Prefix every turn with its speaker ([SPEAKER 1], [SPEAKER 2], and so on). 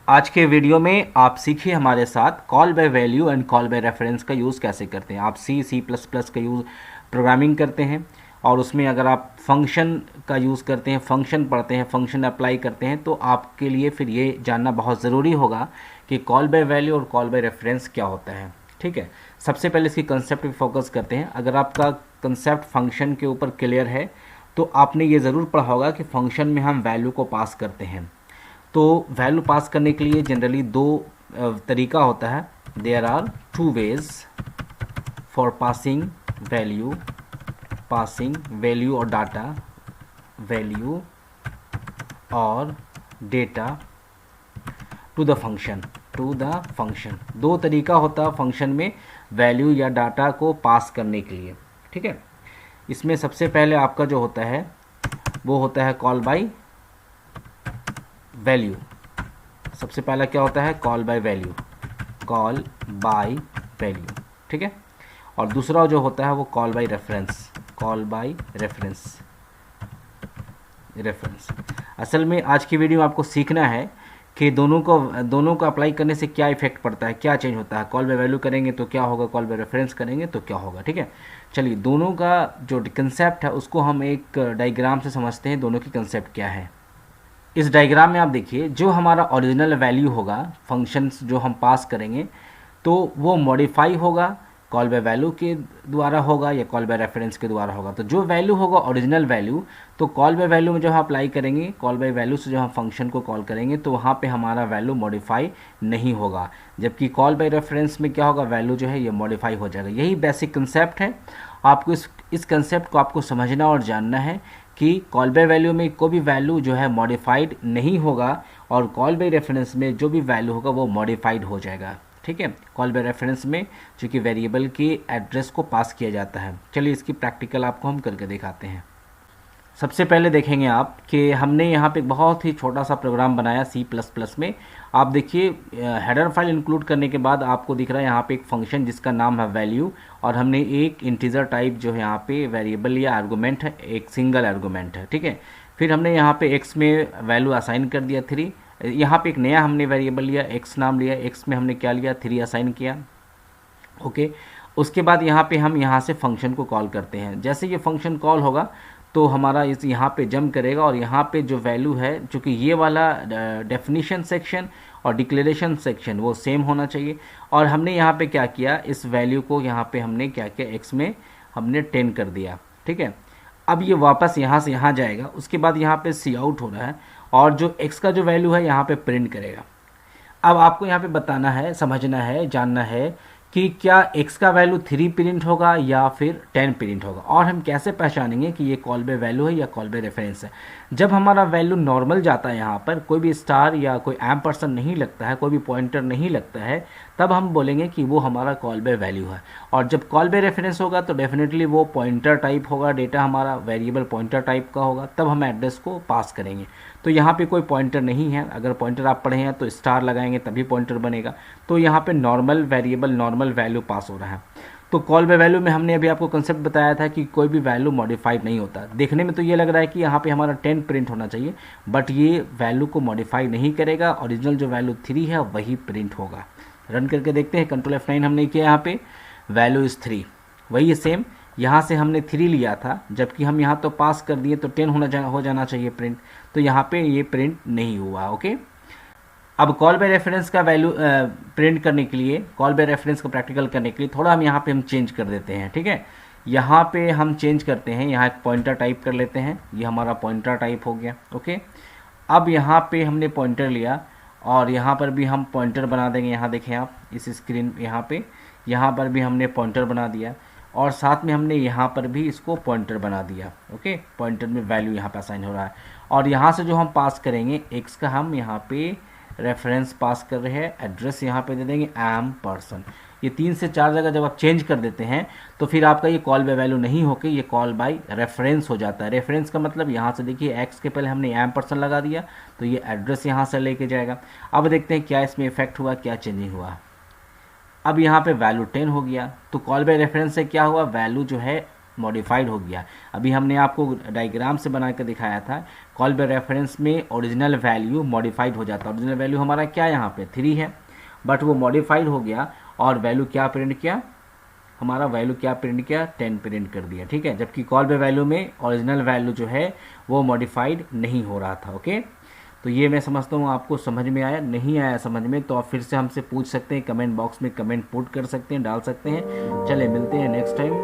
[SPEAKER 1] आज के वीडियो में आप सीखिए हमारे साथ call by value and call by reference का यूज़ कैसे करते हैं। आप सी प्लस प्लस का यूज़ प्रोग्रामिंग करते हैं और उसमें अगर आप फंक्शन का यूज़ करते हैं, फंक्शन पढ़ते हैं, फंक्शन अप्लाई करते हैं, तो आपके लिए फिर ये जानना बहुत ज़रूरी होगा कि कॉल बाय वैल्यू और कॉल बाय रेफरेंस क्या होता है। ठीक है, सबसे पहले इसकी कंसेप्ट पे फोकस करते हैं। अगर आपका कंसेप्ट फंक्शन के ऊपर क्लियर है तो आपने ये ज़रूर पढ़ा होगा कि फंक्शन में हम वैल्यू को पास करते हैं। तो वैल्यू पास करने के लिए जनरली दो तरीका होता है। There are two ways for passing value और डाटा, वैल्यू और डेटा टू द फंक्शन। दो तरीका होता है फंक्शन में वैल्यू या डाटा को पास करने के लिए। ठीक है, इसमें सबसे पहले आपका जो होता है वो होता है कॉल बाय वैल्यू। सबसे पहला क्या होता है? Call by value. ठीक है, और दूसरा जो होता है वो कॉल बाय रेफरेंस। असल में आज की वीडियो में आपको सीखना है कि दोनों को अप्लाई करने से क्या इफेक्ट पड़ता है, क्या चेंज होता है। कॉल बाय वैल्यू करेंगे तो क्या होगा, कॉल बाय रेफरेंस करेंगे तो क्या होगा। ठीक है, चलिए दोनों का जो कंसेप्ट है उसको हम एक डायग्राम से समझते हैं, दोनों की कंसेप्ट क्या है। इस डायग्राम में आप देखिए, जो हमारा ओरिजिनल वैल्यू होगा, फंक्शंस जो हम पास करेंगे, तो वो मॉडिफाई होगा, कॉल बाय वैल्यू के द्वारा होगा या कॉल बाय रेफरेंस के द्वारा होगा। तो जो वैल्यू होगा ओरिजिनल वैल्यू, तो कॉल बाय वैल्यू में जो हम अप्लाई करेंगे, कॉल बाय वैल्यू से जो हम फंक्शन को कॉल करेंगे, तो वहाँ पे हमारा वैल्यू मॉडिफाई नहीं होगा। जबकि कॉल बाय रेफरेंस में क्या होगा, वैल्यू जो है ये मॉडिफाई हो जाएगा। यही बेसिक कंसेप्ट है। आपको इस कंसेप्ट को आपको समझना और जानना है कि कॉल बाय वैल्यू में कोई भी वैल्यू जो है मॉडिफाइड नहीं होगा और कॉल बाय रेफरेंस में जो भी वैल्यू होगा वो मॉडिफाइड हो जाएगा। ठीक है, कॉल बाय रेफरेंस में चूँकि वेरिएबल के एड्रेस को पास किया जाता है। चलिए इसकी प्रैक्टिकल आपको हम करके दिखाते हैं। सबसे पहले देखेंगे आप कि हमने यहाँ पे बहुत ही छोटा सा प्रोग्राम बनाया C++ में। आप देखिए, हेडर फाइल इंक्लूड करने के बाद आपको दिख रहा है यहाँ पे एक फंक्शन जिसका नाम है वैल्यू, और हमने एक इंटीजर टाइप जो है यहाँ पे वेरिएबल या आर्गूमेंट है, एक सिंगल आर्गूमेंट है। ठीक है, फिर हमने यहाँ पे x में वैल्यू असाइन कर दिया 3। यहाँ पे एक नया हमने वेरिएबल लिया, x नाम लिया, x में हमने क्या लिया, 3 असाइन किया। ओके, उसके बाद यहाँ पे हम यहाँ से फंक्शन को कॉल करते हैं। जैसे ये फंक्शन कॉल होगा तो हमारा इस यहाँ पे जंप करेगा और यहाँ पे जो वैल्यू है, चूँकि ये वाला डेफिनेशन सेक्शन और डिक्लेरेशन सेक्शन वो सेम होना चाहिए। और हमने यहाँ पे क्या किया, इस वैल्यू को यहाँ पे हमने क्या किया, x में हमने 10 कर दिया। ठीक है, अब ये वापस यहाँ से यहाँ जाएगा। उसके बाद यहाँ पे सी आउट हो रहा है और जो x का जो वैल्यू है यहाँ पे प्रिंट करेगा। अब आपको यहाँ पे बताना है, समझना है, जानना है कि क्या x का वैल्यू 3 प्रिंट होगा या फिर 10 प्रिंट होगा। और हम कैसे पहचानेंगे कि ये कॉल बाय वैल्यू है या कॉल बाय रेफरेंस है। जब हमारा वैल्यू नॉर्मल जाता है, यहाँ पर कोई भी स्टार या कोई एम्परसेंड नहीं लगता है, कोई भी पॉइंटर नहीं लगता है, तब हम बोलेंगे कि वो हमारा कॉल बाय वैल्यू है। और जब कॉल बाय रेफरेंस होगा तो डेफिनेटली वो पॉइंटर टाइप होगा, डेटा हमारा वेरिएबल पॉइंटर टाइप का होगा, तब हम एड्रेस को पास करेंगे। तो यहाँ पे कोई पॉइंटर नहीं है। अगर पॉइंटर आप पढ़े हैं तो स्टार लगाएंगे तभी पॉइंटर बनेगा। तो यहाँ पे normal variable, normal value pass हो रहा है। तो कॉल बाय वैल्यू में हमने अभी आपको कंसेप्ट बताया था कि कोई भी वैल्यू मॉडिफाइड नहीं होता। देखने में तो ये लग रहा है कि यहाँ पे हमारा 10 प्रिंट होना चाहिए, बट ये वैल्यू को मॉडिफाई नहीं करेगा। ओरिजिनल जो वैल्यू 3 है वही प्रिंट होगा। रन करके देखते हैं। कंट्रोल F9 हमने किया, यहाँ पे वैल्यू इज़ 3, वही है सेम। यहाँ से हमने 3 लिया था, जबकि हम यहाँ तो पास कर दिए तो 10 हो जाना चाहिए प्रिंट, तो यहाँ पे ये प्रिंट नहीं हुआ। ओके, अब कॉल बाय रेफरेंस का वैल्यू प्रिंट करने के लिए, कॉल बाय रेफरेंस को प्रैक्टिकल करने के लिए थोड़ा हम यहाँ पे हम चेंज कर देते हैं। ठीक है, यहाँ पे हम चेंज करते हैं, यहाँ एक पॉइंटर टाइप कर लेते हैं। ये हमारा पॉइंटर टाइप हो गया। ओके, अब यहाँ पे हमने पॉइंटर लिया और यहाँ पर भी हम पॉइंटर बना देंगे। यहाँ देखें आप इस स्क्रीन, यहाँ पर भी हमने पॉइंटर बना दिया और साथ में हमने यहाँ पर भी इसको पॉइंटर बना दिया। ओके, पॉइंटर में वैल्यू यहाँ पे असाइन हो रहा है और यहाँ से जो हम पास करेंगे x का, हम यहाँ पे रेफरेंस पास कर रहे हैं, एड्रेस यहाँ पे दे देंगे एम्परसेंड। ये 3 से 4 जगह जब आप चेंज कर देते हैं तो फिर आपका ये कॉल बाय वैल्यू नहीं होकर ये कॉल बाय रेफरेंस हो जाता है। रेफरेंस का मतलब यहाँ से देखिए, x के पहले हमने एम्परसेंड लगा दिया तो ये एड्रेस यहाँ से लेके जाएगा। अब देखते हैं क्या इसमें इफेक्ट हुआ, क्या चेंजिंग हुआ। अब यहाँ पे वैल्यू 10 हो गया, तो कॉल बाय रेफरेंस से क्या हुआ, वैल्यू जो है मॉडिफाइड हो गया। अभी हमने आपको डायग्राम से बना कर दिखाया था, कॉल बाय रेफरेंस में ओरिजिनल वैल्यू मॉडिफाइड हो जाता है। ओरिजिनल वैल्यू हमारा क्या है, यहाँ पे 3 है, बट वो मॉडिफाइड हो गया और वैल्यू क्या प्रिंट किया, हमारा वैल्यू क्या प्रिंट किया, 10 प्रिंट कर दिया, ठीक है। जबकि कॉल बाय वैल्यू में ओरिजिनल वैल्यू जो है वो मॉडिफाइड नहीं हो रहा था। ओके, तो ये मैं समझता हूँ आपको समझ में आया। नहीं आया समझ में तो आप फिर से हमसे पूछ सकते हैं, कमेंट बॉक्स में कमेंट पुट कर सकते हैं, डाल सकते हैं। चले मिलते हैं नेक्स्ट टाइम।